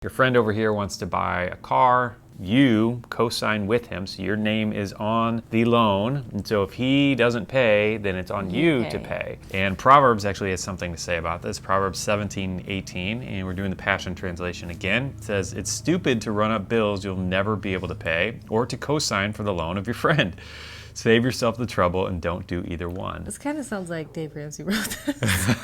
Your friend over here wants to buy a car. You co-sign with him, so your name is on the loan. And so if he doesn't pay, then it's on you to pay. And Proverbs actually has something to say about this. Proverbs 17:18, and we're doing the Passion Translation again. It says, "It's stupid to run up bills you'll never be able to pay, or to co-sign for the loan of your friend. Save yourself the trouble and don't do either one." This kind of sounds like Dave Ramsey wrote this.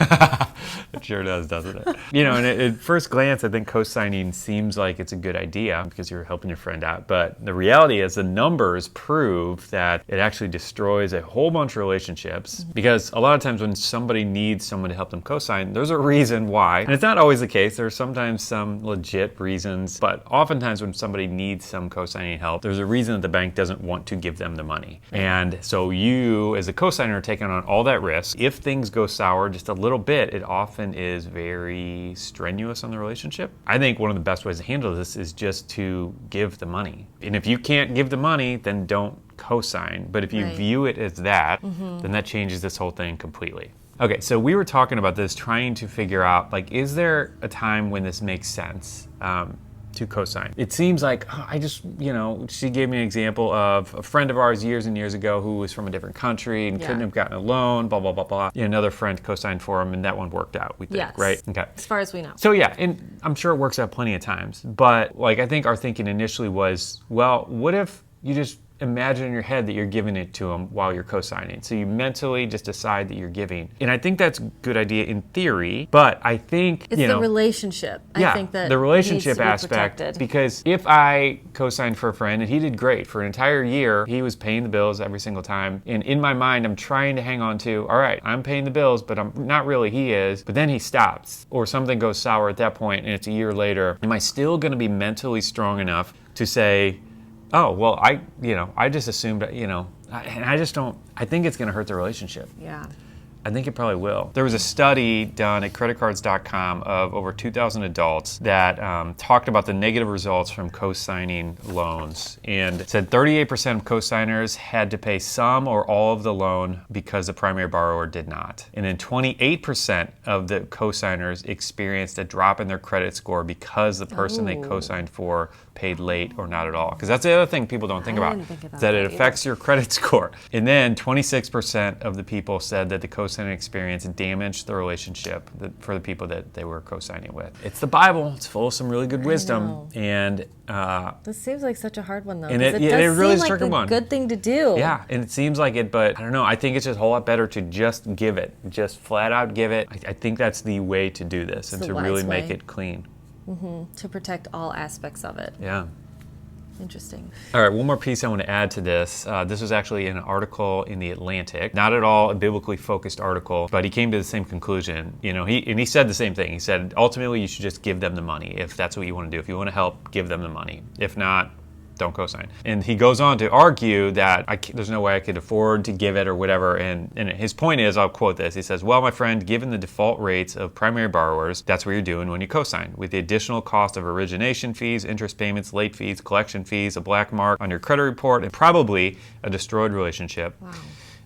It sure does, doesn't it? You know, and at first glance, I think co-signing seems like it's a good idea because you're helping your friend out. But the reality is the numbers prove that it actually destroys a whole bunch of relationships, because a lot of times when somebody needs someone to help them co-sign, there's a reason why. And it's not always the case. There are sometimes some legit reasons, but oftentimes when somebody needs some co-signing help, there's a reason that the bank doesn't want to give them the money. And so you, as a co-signer, are taking on all that risk. If things go sour just a little bit, it often is very strenuous on the relationship. I think one of the best ways to handle this is just to give the money. And if you can't give the money, then don't co-sign. But if you view it as that, then that changes this whole thing completely. Okay, so we were talking about this, trying to figure out, like, is there a time when this makes sense? To co-sign. It seems like, she gave me an example of a friend of ours years and years ago who was from a different country and couldn't have gotten a loan, blah, blah, blah, blah. Another friend co-signed for him and that one worked out, we think, right? Okay. As far as we know. So yeah, and I'm sure it works out plenty of times, but like, I think our thinking initially was, well, what if you just imagine in your head that you're giving it to them while you're co-signing. So you mentally just decide that you're giving. And I think that's a good idea in theory, but I think, it's the relationship. Yeah, I think that the relationship needs to be aspect. protected. Because if I co-signed for a friend and he did great for an entire year, he was paying the bills every single time. And in my mind, I'm trying to hang on to, all right, I'm paying the bills, but I'm not really, he is. But then he stops or something goes sour at that point and it's a year later. Am I still going to be mentally strong enough to say, oh, well, I just assumed, and I just don't, I think it's going to hurt the relationship. Yeah. I think it probably will. There was a study done at creditcards.com of over 2,000 adults that talked about the negative results from co-signing loans. And it said 38% of co-signers had to pay some or all of the loan because the primary borrower did not. And then 28% of the co-signers experienced a drop in their credit score because the person they co-signed for paid late or not at all. Because that's the other thing people don't think about, is that it affects your credit score. And then 26% of the people said that the co-signing experience damaged the relationship for the people that they were co-signing with. It's the Bible. It's full of some really good wisdom. And this seems like such a hard one, though. And it really does seem is a like tricky a one. good thing to do. Yeah, and it seems like it, but I don't know. I think it's just a whole lot better to just give it. Just flat out give it. I think that's the way to do this and to really make it clean. To protect all aspects of it. Yeah. Interesting. All right, one more piece I want to add to this. This was actually an article in The Atlantic. Not at all a biblically focused article, but he came to the same conclusion. He said the same thing. He said, ultimately, you should just give them the money if that's what you want to do. If you want to help, give them the money. If not, don't co-sign. And he goes on to argue that there's no way I could afford to give it or whatever. And his point is, I'll quote this. He says, well, my friend, given the default rates of primary borrowers, that's what you're doing when you co-sign. With the additional cost of origination fees, interest payments, late fees, collection fees, a black mark on your credit report, and probably a destroyed relationship.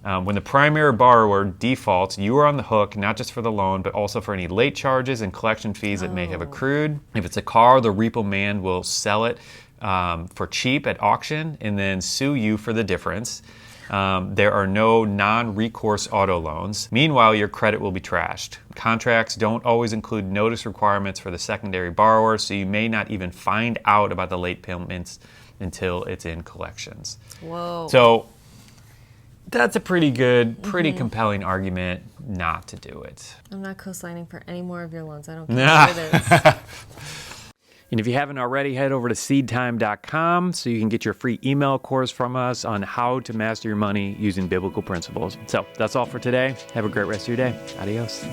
Wow. When the primary borrower defaults, you are on the hook, not just for the loan, but also for any late charges and collection fees that may have accrued. If it's a car, the repo man will sell it for cheap at auction and then sue you for the difference. There are no non-recourse auto loans. Meanwhile, your credit will be trashed. Contracts don't always include notice requirements for the secondary borrower, so you may not even find out about the late payments until it's in collections. Whoa. So that's a pretty good, pretty compelling argument not to do it. I'm not co-signing for any more of your loans. I don't care what it is. And if you haven't already, head over to SeedTime.com so you can get your free email course from us on how to master your money using biblical principles. So that's all for today. Have a great rest of your day. Adios.